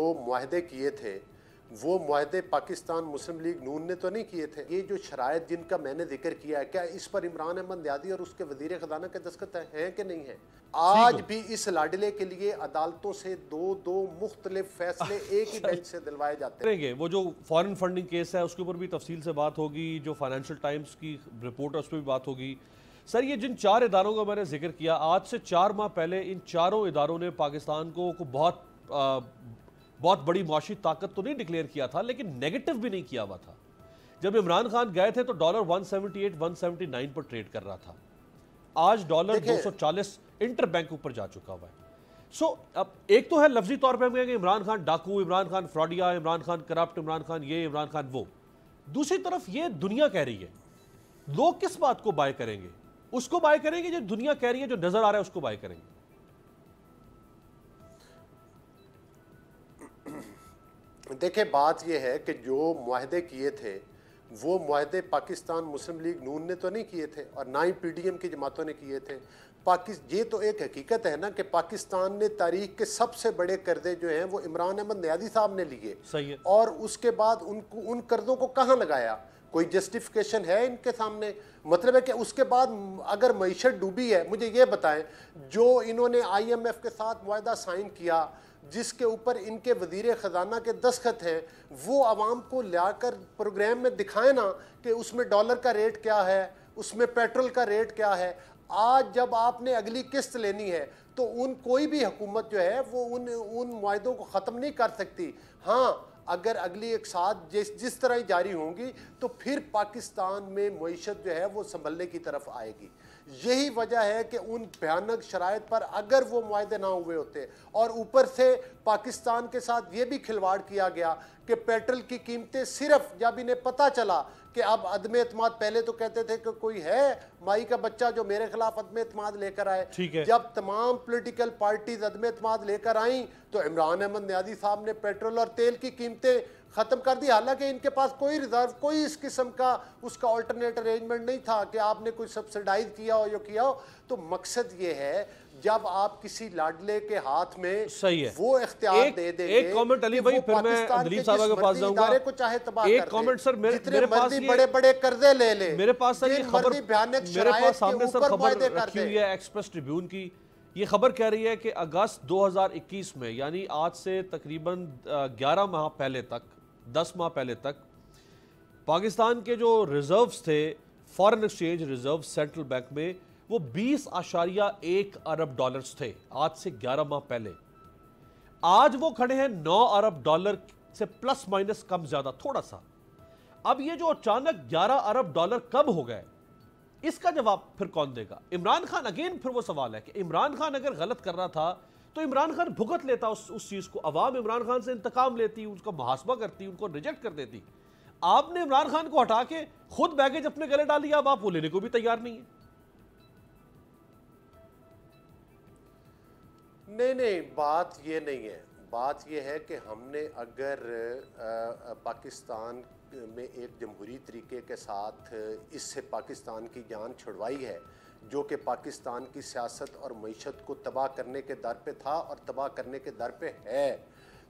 जो मुआहदे किए थे वो मुआहदे पाकिस्तान मुस्लिम लीग नून ने तो नहीं किए थे। ये जो शराइत जिनका मैंने जिक्र किया है, क्या इस पर इमरान अहमद न्यादी और उसके वजीर खजाना के दस्तखत हैं कि नहीं है? आज भी इस लाडले के लिए अदालतों से दो मुख्तलिफ फैसले एक ही बेंच से दिलवाए जाते हैं। वो जो फॉरेन फंडिंग केस है उसके ऊपर भी तफसील से बात होगी, जो फाइनेंशियल टाइम्स की रिपोर्ट है उस पर भी बात होगी। सर, ये जिन 4 इदारों का मैंने जिक्र किया, आज से 4 माह पहले इन चारों इदारों ने पाकिस्तान को बहुत बड़ी माशी ताकत तो नहीं डिक्लेयर किया था, लेकिन नेगेटिव भी नहीं किया हुआ था। जब इमरान खान गए थे तो डॉलर 178 179 पर ट्रेड कर रहा था। आज डॉलर 240 इंटर बैंक ऊपर जा चुका हुआ है। अब एक तो है लफ्जी तौर पे हम कहेंगे इमरान खान डाकू, इमरान खान फ्रॉडिया, इमरान खान करप्ट, इमरान खान ये, इमरान खान वो। दूसरी तरफ ये दुनिया कह रही है, लोग किस बात को बाय करेंगे? उसको बाय करेंगे जो दुनिया कह रही है, जो नजर आ रहा है उसको बाय करेंगे। देखिए, बात यह है कि जो मुआहदे किए थे वो मुआहदे पाकिस्तान मुस्लिम लीग नून ने तो नहीं किए थे और ना ही पीडीएम की जमातों ने किए थे। ये तो एक हकीकत है ना कि पाकिस्तान ने तारीख के सबसे बड़े कर्जे जो हैं वो इमरान अहमद न्यादी साहब ने लिए। सही है। और उसके बाद उन कर्जों को कहाँ लगाया? कोई जस्टिफिकेशन है इनके सामने? मतलब है कि उसके बाद अगर मईशत डूबी है, मुझे ये बताएं, जो इन्होंने IMF के साथ मुआहदा साइन किया जिसके ऊपर इनके वजीर ख़जाना के दस्तखत हैं, वो आवाम को लाकर प्रोग्राम में दिखाए ना कि उसमें डॉलर का रेट क्या है, उसमें पेट्रोल का रेट क्या है। आज जब आपने अगली किस्त लेनी है तो कोई भी हुकूमत जो है वो उन मुआहदों को ख़त्म नहीं कर सकती। हाँ, अगर अगली एक साथ जिस तरह ही जारी होंगी तो फिर पाकिस्तान में मईशत जो है वो संभलने की तरफ आएगी। यही वजह है कि उन भयानक शराइत पर अगर वो मुआहदे ना हुए होते और ऊपर से पाकिस्तान के साथ ये भी खिलवाड़ किया गया कि पेट्रोल की कीमतें सिर्फ जब इन्हें पता चला कि अब अदम एतमाद, पहले तो कहते थे कि कोई है माई का बच्चा जो मेरे खिलाफ अदम एतमाद लेकर आए, जब तमाम पॉलिटिकल पार्टीज अदम एतमाद लेकर आई तो इमरान अहमद न्यादी साहब ने पेट्रोल और तेल की कीमतें ख़त्म कर दी। हालांकि इनके पास कोई रिजर्व, कोई इस किस्म का उसका अल्टरनेट अरेंजमेंट नहीं था कि आपने कोई सब्सिडाइज किया हो या किया हो। तो मकसद ये है, जब आप किसी लाडले के हाथ में सही है वो इख्तियार दे देंगे। एक कमेंट अली भाई, फिर मैं दलीप साहब के पास जाऊंगा। को चाहे तबाह एक कमेंट सर, मेरे पास बड़े कर्जे ले ले, मेरे पास सर ये खबर, मेरे पास सामने सर खबर रखी हुई है एक्सप्रेस ट्रिब्यून की। ये खबर कह रही है कि अगस्त 2021 में, यानी आज से तकरीबन 11 माह पहले तक, 10 माह पहले तक, पाकिस्तान के जो रिजर्व्स थे, foreign exchange reserve central bank में, वो 20.1 अरब डॉलर्स थे आज से 11 माह पहले। आज वो खड़े हैं 9 अरब डॉलर से प्लस माइनस कम ज्यादा थोड़ा सा। अब ये जो अचानक 11 अरब डॉलर कब हो गए, इसका जवाब फिर कौन देगा? इमरान खान। अगेन फिर वो सवाल है कि इमरान खान अगर गलत कर रहा था तो इमरान खान भुगत लेता उस चीज को, अवाम इमरान खान से इंतकाम लेती, उसका मुहासबा करती, उनको रिजेक्ट कर देती। आपने इमरान खान को हटा के खुद बैगेज अपने गले डाल लिया, अब आप वो लेने को भी तैयार नहीं है। नहीं, बात ये नहीं है। बात ये है कि हमने अगर पाकिस्तान में एक जमहूरी तरीके के साथ इससे पाकिस्तान की जान छुड़वाई है, जो कि पाकिस्तान की सियासत और मईशत को तबाह करने के दर पे था और तबाह करने के दर पे है,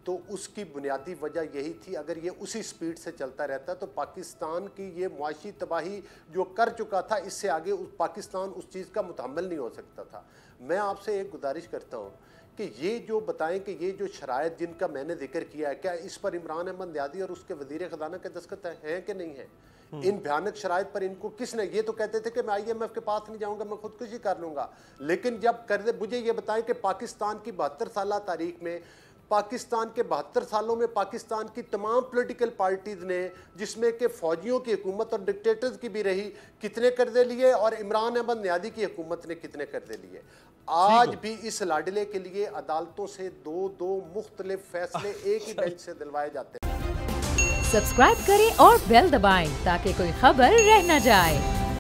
तो उसकी बुनियादी वजह यही थी। अगर ये उसी स्पीड से चलता रहता तो पाकिस्तान की ये मुआशी तबाही जो कर चुका था, इससे आगे पाकिस्तान उस चीज़ का मुतहम्मिल नहीं हो सकता था। मैं आपसे एक गुजारिश करता हूँ कि ये जो बताएं कि ये जो शराइत जिनका मैंने जिक्र किया है, क्या इस पर इमरान अहमद न्यादी और उसके वजीर खजाना के दस्तखत हैं कि नहीं है? इन भयानक शराइत पर इनको किसने? ये तो कहते थे कि मैं IMF के पास नहीं जाऊंगा, मैं खुदकुशी कर लूंगा। लेकिन जब कर, मुझे ये बताएं कि पाकिस्तान की 72 साल तारीख में, पाकिस्तान के 72 सालों में पाकिस्तान की तमाम पॉलिटिकल पार्टीज ने, जिसमें कि फौजियों की हुकूमत और डिक्टेटर्स की भी रही, कितने कर्जे लिए और इमरान अहमद न्यादी की हुकूमत ने कितने कर्जे लिए? आज भी इस लाडले के लिए अदालतों से दो मुख्तलिफ फैसले एक ही बेंच से दिलवाए जाते हैं। सब्सक्राइब करें और बेल दबाएं ताकि कोई खबर रह न जाए।